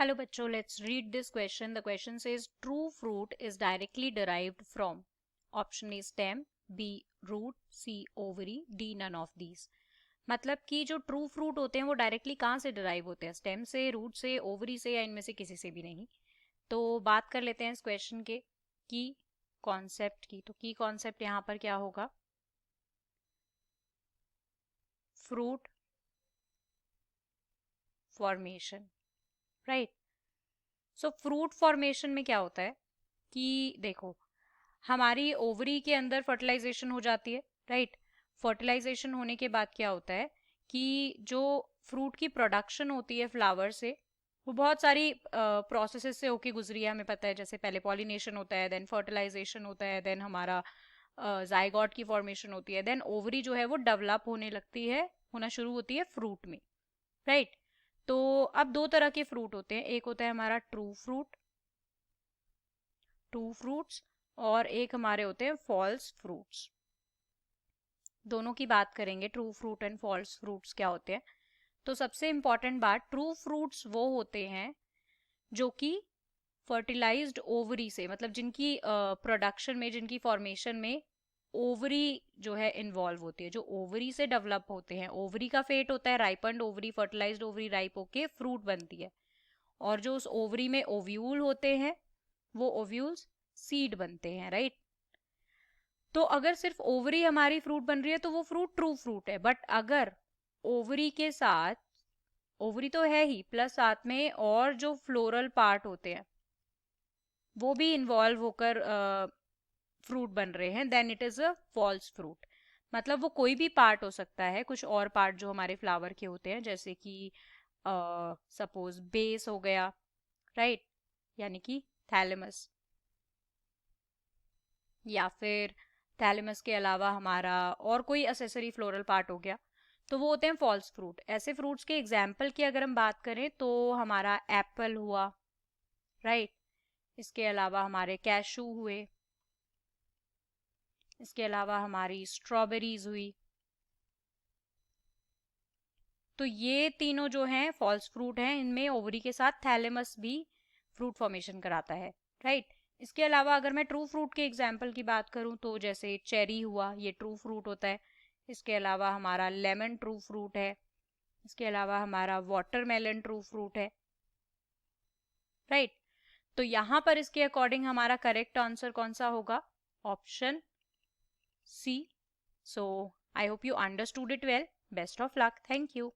Hello bachcho, let's read this question. The question says true fruit is directly derived from. Option A stem, B root, C ovary, D none of these. मतलब कि जो true fruit होते हैं वो directly कहाँ से derive होते हैं, स्टेम से, रूट से, ओवरी से, या इनमें से किसी से भी नहीं. तो बात कर लेते हैं इस क्वेश्चन के की कॉन्सेप्ट की. तो की कॉन्सेप्ट यहाँ पर क्या होगा? Fruit formation, right. सो फ्रूट फॉर्मेशन में क्या होता है कि देखो, हमारी ओवरी के अंदर फर्टिलाइजेशन हो जाती है, राइट. फर्टिलाइजेशन होने के बाद क्या होता है कि जो फ्रूट की प्रोडक्शन होती है फ्लावर से, वो बहुत सारी प्रोसेसेस से होके गुजरी है, हमें पता है. जैसे पहले पॉलिनेशन होता है, देन फर्टिलाइजेशन होता है, देन हमारा जाइगोट की फॉर्मेशन होती है, देन ओवरी जो है वो डेवलप होने लगती है, होना शुरू होती है फ्रूट में, राइट. तो अब दो तरह के फ्रूट होते हैं. एक होता है हमारा ट्रू फ्रूट, ट्रू फ्रूट्स, और एक हमारे होते हैं फॉल्स फ्रूट्स. दोनों की बात करेंगे, true fruit and false fruits क्या होते हैं. तो सबसे इंपॉर्टेंट बात, ट्रू फ्रूट्स वो होते हैं जो कि फर्टिलाइज्ड ओवरी से, मतलब जिनकी प्रोडक्शन में, जिनकी फॉर्मेशन में ओवरी जो है इन्वॉल्व होती है, जो ओवरी से डेवलप होते हैं. ओवरी का फेट होता है राइपन्ड ओवरी, फर्टिलाइज्ड ओवरी राइप होके फ्रूट बनती है. और जो उस ओवरी में ओव्यूल होते हैं, वो ओव्यूल्स सीड बनते हैं, राइट. तो अगर सिर्फ ओवरी हमारी फ्रूट बन रही है तो वो फ्रूट ट्रू फ्रूट है. बट अगर ओवरी के साथ, ओवरी तो है ही, प्लस साथ में और जो फ्लोरल पार्ट होते हैं वो भी इन्वॉल्व होकर फ्रूट बन रहे हैं, then it is a false fruit. मतलब वो कोई भी पार्ट हो सकता है, कुछ और पार्ट जो हमारे फ्लावर के होते हैं, जैसे कि सपोज बेस हो गया, राइट, यानी कि थैलेमस, या फिर थैलेमस के अलावा हमारा और कोई असेसरी फ्लोरल पार्ट हो गया, तो वो होते हैं फॉल्स फ्रूट. ऐसे फ्रूट्स के एग्जाम्पल की अगर हम बात करें तो हमारा एप्पल हुआ, राइट. इसके अलावा हमारे कैशू हुए, इसके अलावा हमारी स्ट्रॉबेरीज हुई. तो ये तीनों जो हैं फॉल्स फ्रूट हैं. इनमें ओवरी के साथ थैलेमस भी फ्रूट फॉर्मेशन कराता है, राइट. इसके अलावा अगर मैं ट्रू फ्रूट के एग्जाम्पल की बात करूं तो जैसे चेरी हुआ, ये ट्रू फ्रूट होता है. इसके अलावा हमारा लेमन ट्रू फ्रूट है. इसके अलावा हमारा वाटरमेलन ट्रू फ्रूट है, राइट. तो यहां पर इसके अकॉर्डिंग हमारा करेक्ट आंसर कौन सा होगा? Option C. So I hope you understood it well. Best of luck. Thank you.